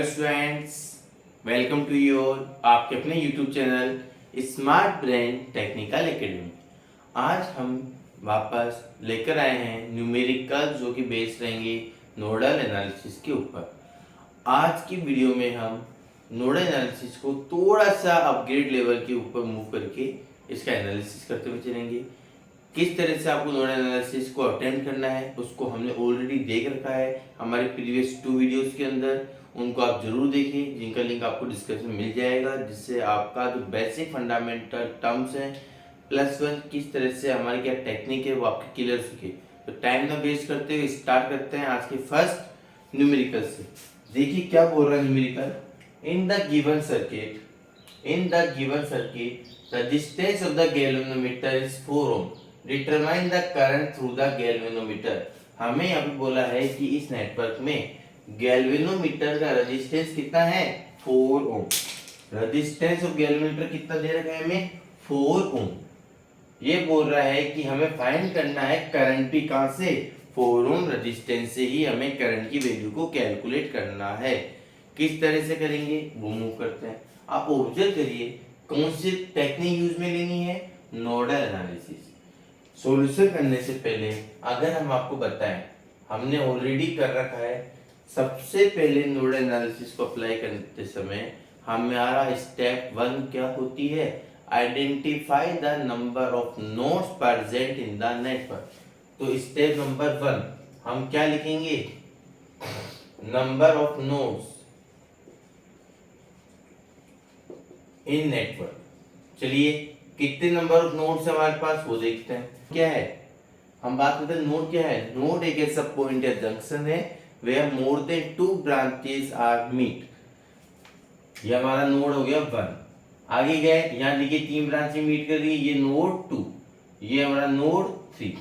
Students, welcome to your आपके अपने YouTube channel smart brain technical academy. आज हम वापस लेकर आए हैं न्यूमेरिकल जो कि बेस्ड रहेंगे नोडल एनालिसिस के ऊपर। आज की वीडियो में हम नोडल एनालिसिस को थोड़ा सा अपग्रेड लेवल के ऊपर मूव करके इसका एनालिसिस करते हुए चलेंगे। किस तरह से आपको नोडल एनालिसिस को अटेम्प्ट करना है उसको हमने ऑलरेडी देख रखा है हमारे प्रीवियस 2 वीडियोस के अंदर। उनको आप जरूर देखिए, जिनका लिंक आपको डिस्क्रिप्शन में मिल जाएगा, जिससे आपका जो बेसिक फंडामेंटल टर्म्स हैं +1 किस तरह से हमारी क्या टेक्निक है वो आपके क्लियर हो सके। तो टाइम ना वेस्ट करते हुए स्टार्ट करते हैं आज के फर्स्ट न्यूमेरिकल से। देखिए क्या बोल रहा है numerical. In the given circuit the distance of the galvanometer is 4 ohm. Determine the current through the galvanometer. हमें यहाँ पे बोला है कि इस नेटवर्क में गैल्वेनोमीटर का रेजिस्टेंस कितना है 4 ओम। रेजिस्टेंस ऑफ गैल्वेनोमीटर कितना दे रखा है हमें 4 ओम। ये बोल रहा है कि हमें फाइंड करना है करंट भी कहां से 4 ओम रेजिस्टेंस से ही हमें करंट की वैल्यू को कैलकुलेट करना है। किस तरह से करेंगे वो मूव करते हैं। आप ऑब्जर्व करिए कौन सी टेक्निक यूज में लेनी है, नोडल एनालिसिस। सॉल्यूशन करने से पहले अगर हम आपको बताएं, हमने ऑलरेडी कर रखा है। सबसे पहले नोडल एनालिसिस को अप्लाई करते समय हमारा स्टेप 1 क्या होती है, identify the number of nodes present in the network. तो स्टेप नंबर 1 हम क्या लिखेंगे, number of nodes in network. चलिए कितने नंबर ऑफ नोड्स हमारे पास वो देखते हैं। क्या है, हम बात करते हैं नोड क्या है। नोड एक ऐसा पॉइंट या जंक्शन है where more than 2 branches are meet. ये हमारा नोड हो गया 1। आगे गए, यहाँ देखिए 3 ब्रांचें मीट कर रही है, ये नोड 2, ये हमारा नोड 3।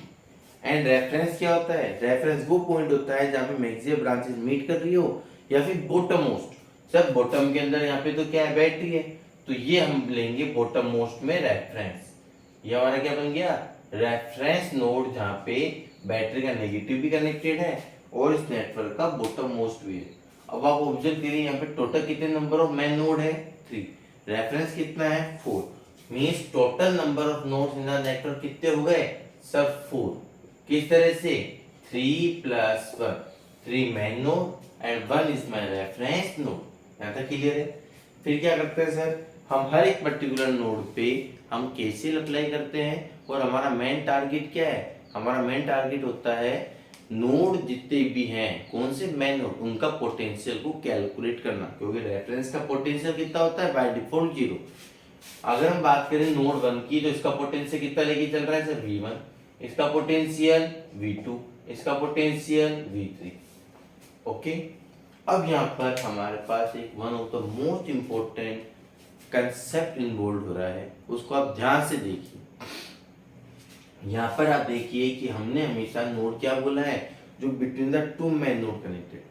एंड रेफरेंस क्या होता है, रेफरेंस वो पॉइंट होता है जहाँ पे मैक्सिमम ब्रांचेस मीट कर रही हो या फिर बॉटम मोस्ट। सब बॉटम के अंदर यहाँ पे तो क्या है, बैटरी है, तो ये हम लेंगे बॉटम मोस्ट में रेफरेंस। ये हमारा क्या बन गया, रेफरेंस नोड, जहां पे बैटरी का नेगेटिव भी कनेक्टेड है और इस नेटवर्क का बॉटम मोस्ट भी है। अब आप ऑब्जर्व करिए यहाँ पे टोटल कितने नंबर ऑफ मेन नोड है 3, रेफरेंस कितना है 4, means total number of nodes in the network कितने हो गए, सब 4। किस तरह से 3 + 1, 3 main node and 1 is my reference node. यहाँ तक क्लियर है। फिर क्या करते हैं सर, हम हर एक पर्टिकुलर नोड पे हम केसीएल अप्लाई करते हैं और हमारा मेन टारगेट क्या है, हमारा मेन टारगेट होता है नोड जितने भी हैं कौन से मेन नोड उनका पोटेंशियल को कैलकुलेट करना, क्योंकि रेफरेंस का पोटेंशियल कितना होता है बाय डिफॉल्ट 0। अगर हम बात करें नोड 1 की तो इसका पोटेंशियल कितना लेके चल रहा है सर V1, इसका पोटेंशियल V2, इसका पोटेंशियल V3। ओके, अब यहाँ पर हमारे पास एक one of the most important concept involve हो रहा है, उसको आप ध्यान से देखिए। यहाँ पर आप देखिए कि हमने हमेशा नोड क्या बोला है, जो between the 2 main node connected.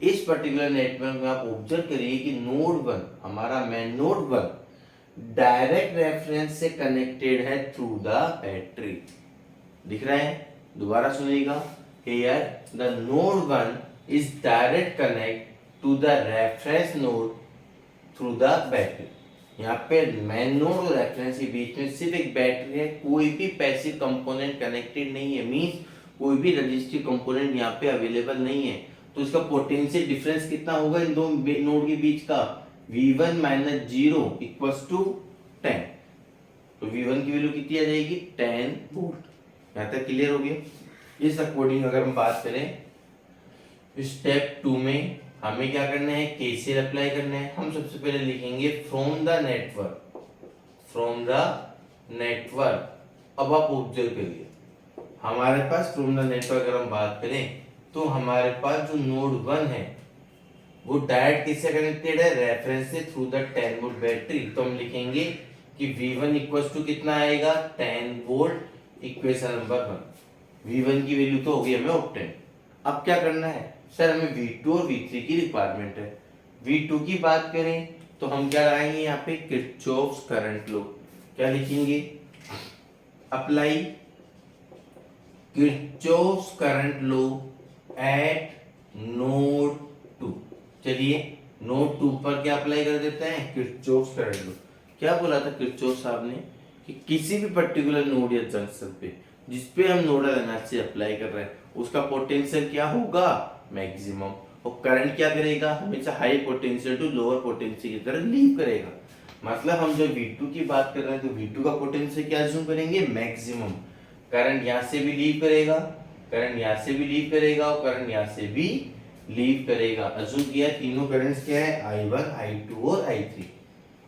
इस पर्टिकुलर नेटवर्क में आप ऑब्जर्व करिए कि नोड 1 हमारा मेन नोड 1 डायरेक्ट रेफरेंस से कनेक्टेड है थ्रू द बैटरी। दिख रहा है, दोबारा सुनिएगा, here the node 1 is direct connect to the reference node through the battery। यहाँ पे मेन नोड और रेफरेंस के बीच में सिर्फ एक बैटरी है, कोई भी पैसिव कंपोनेंट कनेक्टेड नहीं है, मींस कोई भी रजिस्टिव कंपोनेंट यहाँ पे अवेलेबल नहीं है। तो इसका पोटेंशियल डिफरेंस कितना होगा इन दो नोड के बीच का, V1 - 0 = 10। तो V1 की वैल्यू कितनी आ जाएगी 10 वोल्ट। यहाँ तक क्लियर हो गया। इस अकॉर्डिंग अगर हम बात करें स्टेप 2 में हमें क्या करना है, केसीएल अप्लाई करना है। हम सबसे पहले लिखेंगे फ्रॉम द नेटवर्क। अब आप ऑब्जर्व करिए हमारे पास फ्रॉम द नेटवर्क अगर हम बात करें तो हमारे पास जो नोड 1 है वो डायरेक्ट किससे कनेक्टेड है, रेफरेंस से थ्रू द 10 वोल्ट बैटरी। तो हम लिखेंगे कि V1 = कितना आएगा 10 वोल्ट। इक्वेशन नंबर 1, V1 की वैल्यू तो हो गई हमें ऑब्टेन। अब क्या करना है सर, हमें V2 और V3 की रिक्वायरमेंट है। V2 की बात करें तो हम क्या लगाएंगे यहाँ पे, किरचॉफ्स करंट लॉ। क्या लिखेंगे, apply Kirchhoff's current law at node 2। चलिए नोड 2 पर क्या अप्लाई कर देते हैं, किरचॉफ करंट लॉ। क्या बोला था किरचॉफ साहब ने कि किसी भी पर्टिकुलर नोड या जंक्शन पे जिस पे हम नोडल एनालिसिस अप्लाई कर रहे हैं उसका पोटेंशियल क्या होगा, मैक्सिमम। और करंट क्या करेगा, हमेशा high potential to lower potential की तरह लीव करेगा। मतलब हम जब V2 की बात कर रहे हैं तो V2 का पोटेंशियल क्या अज्यूम करेंगे, मैक्सिमम। करंट यहाँ से भी लीव करेगा, करंट यहाँ से भी लीव करेगा और करंट यहाँ से भी लीव करेगा। अज्यूम किया तीनों करंट्स क्या है, I1, I2 और I3।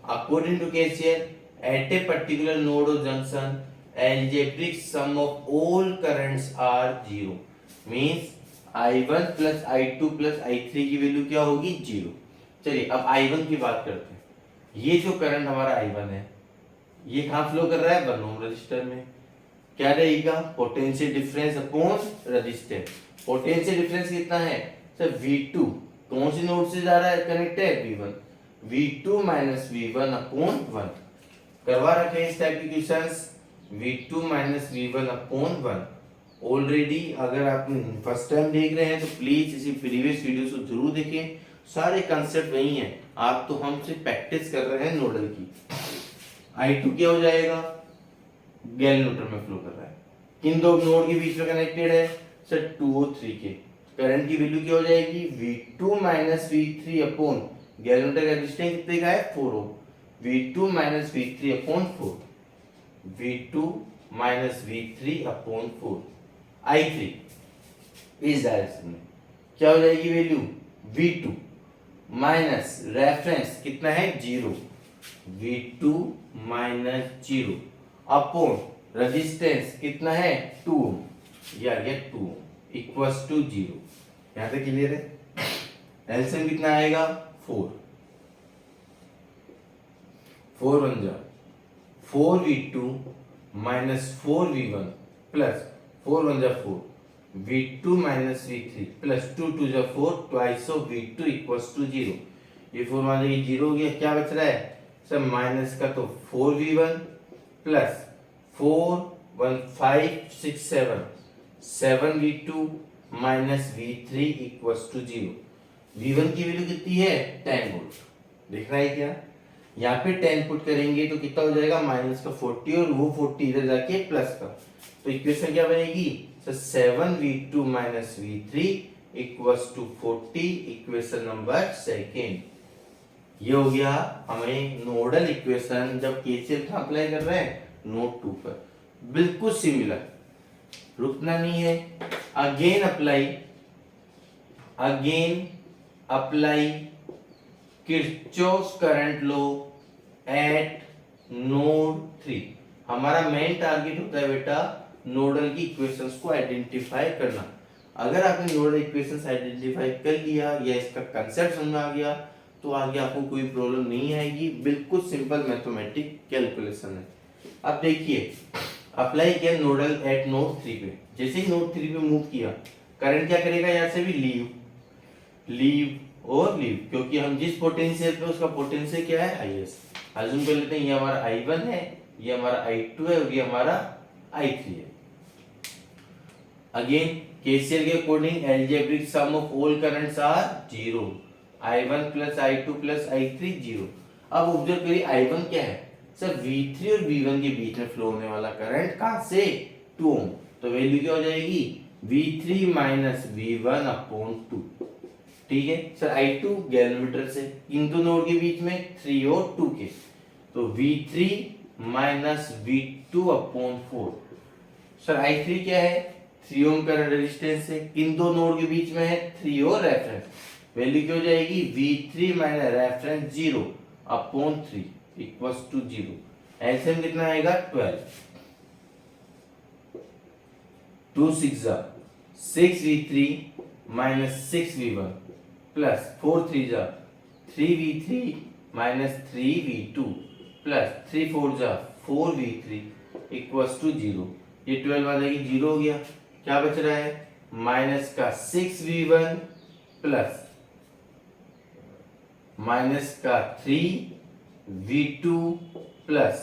According to KCL, at a particular node or junction, algebraic sum of all currents are 0। Means I1 plus I2 plus I3 की वैल्यू क्या होगी, 0। चलिए अब I1 की बात करते हैं। ये जो करंट हमारा I1 है ये कहाँ फ्लो कर रहा है, 1 ओम रजिस्टर में। क्या रहेगा, potential difference upon resistance. Potential difference कितना है सर, V2 कौन सी नोड से जा रहा है, कनेक्ट है V1, V2 minus V1 upon 1। करवा रखे हैं इस टाइप की questions, V2 minus V1 upon 1। Already अगर आप फर्स्ट टाइम देख रहे हैं तो प्लीज इसी प्रीवियस वीडियोस को जरूर देखें, सारे कंसेप्ट वही हैं। आप तो हमसे प्रैक्टिस कर रहे हैं नोडल की। I2 क्या हो जाएगा, गैलेनोटर में फ्लो कर रहा है, किन दो नोड के बीच में कनेक्टेड है सर, 2 और 3 के। करंट की वैल्यू क्या हो जाएगी, V2 माइनस V3 अपॉन गैलेनोटर का रेजिस्टेंस कितने का है, 4 ओम। V2 minus V3 upon 4, V2 minus V3 upon 4। I3 इस डायरेक्शन में क्या हो जाएगी वैल्यू, V2 माइनस रेफरेंस कितना है 0, V2 माइनस 0 अपॉन रेजिस्टेंस कितना है 2 ओम, ये आ गया 2 ओम इक्वल्स टू 0। यहां तक क्लियर है। एलसीएम कितना आएगा 4, 4 1 जा 4V2 माइनस 4V1 प्लस 4 1 जा 4 V2 माइनस V3 प्लस 2 2 जा 4 twice of V2 equals to 0। ये 4 मान लीजिए 0 हो गया, क्या बच रहा है सर माइनस का, तो 4V1 plus 4 1 5 6 7 7V2 minus V3 equals to 0। V1 की वैल्यू कितनी है 10 वोल्ट, देख रहा है क्या, यहाँ पे 10 पुट करेंगे तो कितना हो जाएगा माइनस का 40 और वो 40 इधर जाके प्लस का, तो इक्वेशन क्या बनेगी sir 7V2 minus V3 equals to 40, equation number second. ये हो गया हमें नोडल इक्वेशन जब केसीएल का अप्लाई कर रहे हैं नोड 2 पर, बिल्कुल सिमिलर, रुकना नहीं है। Again apply Kirchhoff current law at node 3। हमारा मेन टारगेट होता है बेटा नोडल की इक्वेशंस को आइडेंटिफाई करना। अगर आपने नोडल इक्वेशंस आइडेंटिफाई कर लिया या इसका कंसेप्ट समझ आ गया तो आगे आपको कोई प्रॉब्लम नहीं आएगी, बिल्कुल सिंपल मैथमेटिक कैलकुलेशन है। अब देखिए अप्लाई किया नोडल एट नोड 3 पे, जैसे ही नोड 3 पे मूव किया करंट क्या करेगा, यहाँ से भी लीव और लीव, क्योंकि हम जिस पोटेंशियल पे उसका पोटेंशियल क्या है हाईएस्ट। अज्यूम कर लेते हैं ये हमारा I1 है, ये हमारा I2 है और ये हमारा I3 है। अगेन केसीएल के according algebraic sum of all currents are 0, I1 plus I2 plus I3 0। अब ऑब्जर्व करिए I1 क्या है सर, V3 और V1 के बीच में फ्लो होने वाला करंट कहां से 2 ओम, तो वैल्यू क्या हो जाएगी V3 माइनस V1 अपॉन 2। ठीक है सर, I2 गैलोमीटर से इन दो नोड के बीच में 3 और 2 के, तो V3 minus V2 upon 4। Sir I3 क्या है 3 ओम करंट रेजिस्टेंस से किन दो नोड के बीच में है 3 और रेफरेंस, वैल्यू क्या हो जाएगी V3 minus reference 0 upon 3 equals to 0। LCM कितना आएगा 12, 2 6 6V3 minus 6V1 plus 4 3 3V3 minus 3V2 plus 3 4 4V3 equals to 0। ये 12 आ जाएगी 0 हो गया, क्या बच रहा है माइनस का 6V1 प्लस माइनस का 3V2 plus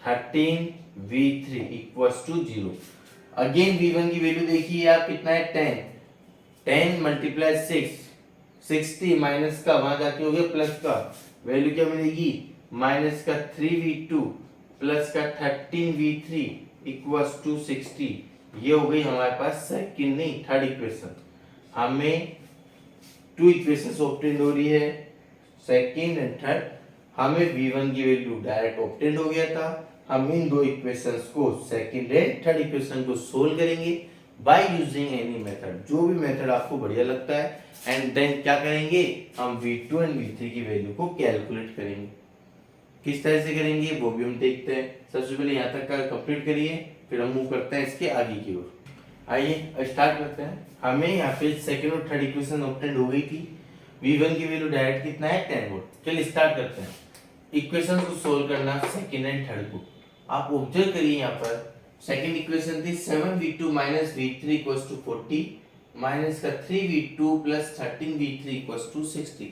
13V3 equals to 0। Again V1 की वैल्यू देखिए आप कितना है 10, 10 मल्टीप्लाई 60 माइनस का वहां जाके हो गया प्लस का, वैल्यू क्या मिलेगी माइनस का 3v2 प्लस का 13v3 इक्वल्स टू 60। ये हो गई हमारे पास सेकंड नहीं थर्ड इक्वेशन। हमें 2 इक्वेशंस ऑब्टेन हो रही है, सेकंड एंड थर्ड। हमें v1 की वैल्यू डायरेक्ट ऑब्टेन हो गया था। हम इन दो इक्वेशंस को सेकंड एंड थर्ड इक्वेशन को सोल्व करेंगे बाय यूजिंग एनी मेथड, जो भी मेथड आपको बढ़िया लगता है। एंड देन क्या करेंगे, हम v2 एंड v3 की वैल्यू को कैलकुलेट करेंगे। किस तरह से करेंगे वो भी हम देखते हैं। सबसे पहले यहाँ तक का कंप्लीट करिए, फिर हम मूव करते हैं इसके आगे की ओर। आइए स्टार्ट करते हैं। हमें यहाँ पे सेकंड और थर्ड इक्वेशन ऑब्टेन हो गई थी। v1 की वैल्यू डायरेक्ट कितना है 10 वोल्ट। चलिए स्टार्ट करते हैं इक्वेशन को सोल्व करना सेकंड एंड थर्ड को। आप ऑब्जर्व करिए यहाँ पर सेकंड इक्वेशन थी 7v2 minus v3 equals to 40 minus का 3v2 plus 13v3 equals to 60।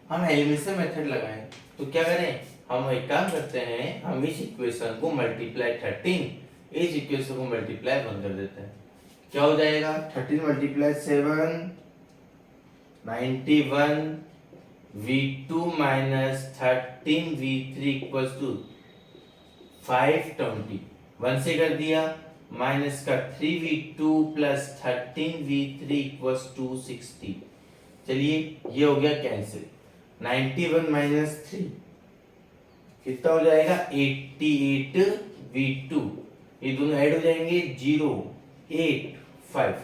हम एलिमिनेशन मेथड लगाएं तो क्या करें, हम एक काम करते हैं, हम इस इक्वेशन को मल्टीप्लाई 13 इस इक्वेशन को मल्टीप्लाई 1 कर देते हैं। क्या हो जाएगा 13 multiply 7 91 v2 minus 13v3 equals to 520 1 से कर दिया माइनस का 3v2 plus 13v3 equals to 60। चलिए ये हो गया कैंसिल। 91 माइनस 3 कितना हो जाएगा 88v2, ये दोनों ऐड हो जाएंगे 0 8 5।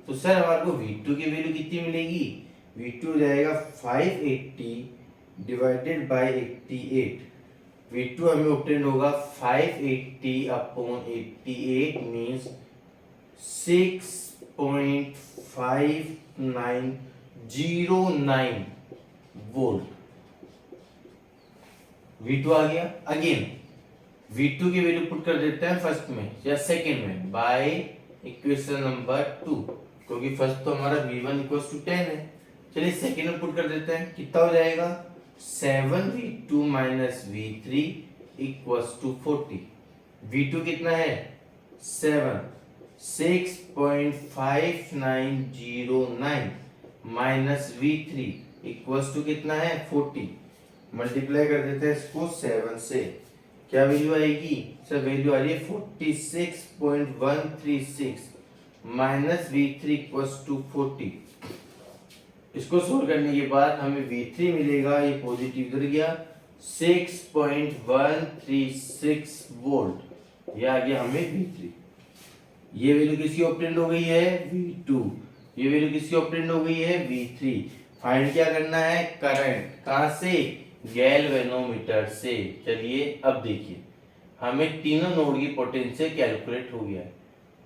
तो सर हमारे को v2 की वैल्यू कितनी मिलेगी, v2 हो जाएगा 580 डिवाइडेड बाय 88। v2 हमें ऑब्टेन होगा 580 अपॉन 88 मींस 6.5909 वोल्ट। v2 आ गया। अगेन v2 की वैल्यू पुट कर देते हैं फर्स्ट में या सेकंड में बाय इक्वेशन नंबर 2, क्योंकि फर्स्ट तो हमारा v1 इक्वल्स टू 10 है। चलिए सेकंड में पुट कर देते हैं, कितना हो जाएगा 7v2 minus v3 equals to 40। v2 कितना है 7 6.5909 माइनस v3 इक्वल्स टू कितना है 40। मल्टीप्लाई कर देते हैं इसको 7 से, क्या वैल्यू आएगी सर, वैल्यू आ रही है 46.136 माइनस v3 इक्वल्स टू 40। इसको सोल्व करने के बाद हमें v3 मिलेगा, ये पॉजिटिव इधर गया 6.136 वोल्ट, ये आ गया हमें v3। ये वैल्यू किसकी ऑब्टेन हो गई है v2, ये वैल्यू किसकी ऑब्टेन हो गई है v3। फाइंड क्या करना है करंट, कहां से गैल्वेनोमीटर से। चलिए अब देखिए हमें तीनों नोड की पोटेंशियल कैलकुलेट हो गया है,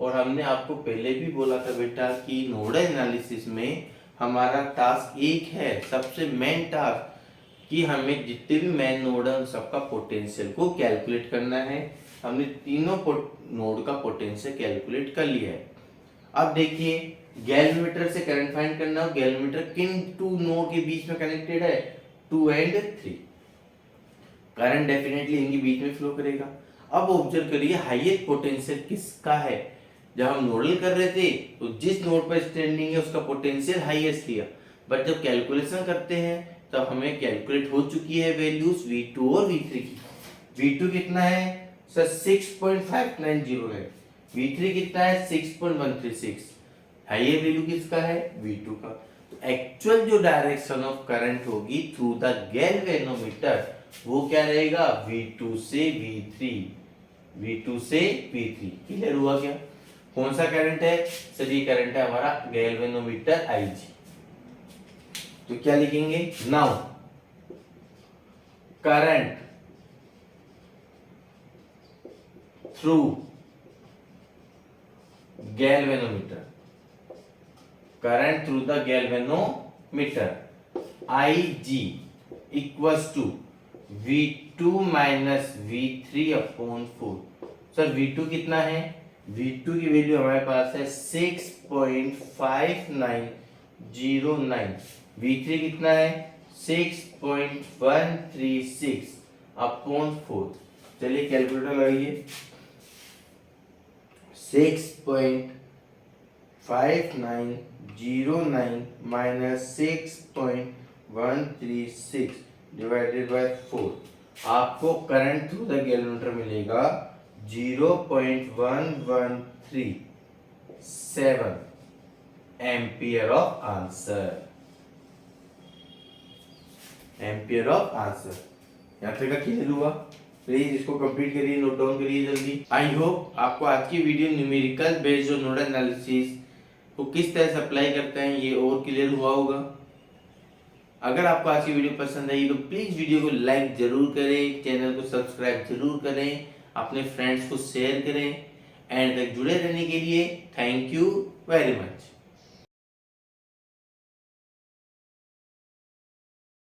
और हमने आपको पहले भी बोला था बेटा कि नोडल एनालिसिस में हमारा टास्क एक है, सबसे मेन टास्क, कि हमें जितने भी मेन नोड है सबका पोटेंशियल को कैलकुलेट करना है। हमने तीनों नोड का पोटेंशियल कैलकुलेट कर लिया है। अब देखिए गैल्वेनोमीटर से करंट फाइंड करना हो, गैल्वेनोमीटर किन टू नोड के बीच में कनेक्टेड है 2 एंड 3, करंट डेफिनेटली इनके बीच में फ्लो करेगा। अब ऑब्जर्व करिए हाईएस्ट पोटेंशियल किसका है, जब हम नोडल कर रहे थे तो जिस नोड पर स्टैंडिंग है उसका पोटेंशियल हाईएस्ट लिया, बट जब कैलकुलेशन करते हैं तब हमें कैलकुलेट हो चुकी है वैल्यूज v2 और v3 की। v2 कितना है सर 6.590 है, v3 कितना है 6.136, हाईएस्ट वैल्यू किसका है v2 का। तो एक्चुअल जो डायरेक्शन ऑफ करंट होगी थ्रू द गैल्वेनोमीटर वो क्या रहेगा v2 से v3, v2 से v3। क्लियर हुआ क्या, कौन सा करंट है सर, ये करंट है हमारा गैल्वेनोमीटर IG। तो क्या लिखेंगे now current through galvanometer, current through the galvanometer IG equals to v2 minus v3 upon 4। Sir v2 कितना है, v2 की वैल्यू हमारे पास है 6.5909, v3 कितना है 6.136 अपॉन 4। चलिए कैलकुलेटर लगाइए 6.5909 09 माइनस 6.136 डिवाइडेड बाय 4, आपको करंट थ्रू द गैल्वेनोमीटर मिलेगा 0.1137 ampere of answer. Ampere of answer यहाँ तक का क्लियर हुआ। प्लीज इसको कंप्लीट करिए, नोट डाउन करिए जल्दी। आई होप आपको आज की वीडियो न्यूमेरिकल बेस्ड और नोडल एनालिसिस को किस तरह से अप्लाई करते हैं ये और क्लियर हुआ होगा। अगर आपको आज की वीडियो पसंद आई तो प्लीज वीडियो को लाइक जरूर करें, चैनल को सब्सक्राइब जरूर करें, अपने फ्रेंड्स को शेयर करें। एंड तक जुड़े रहने के लिए थैंक यू वेरी मच।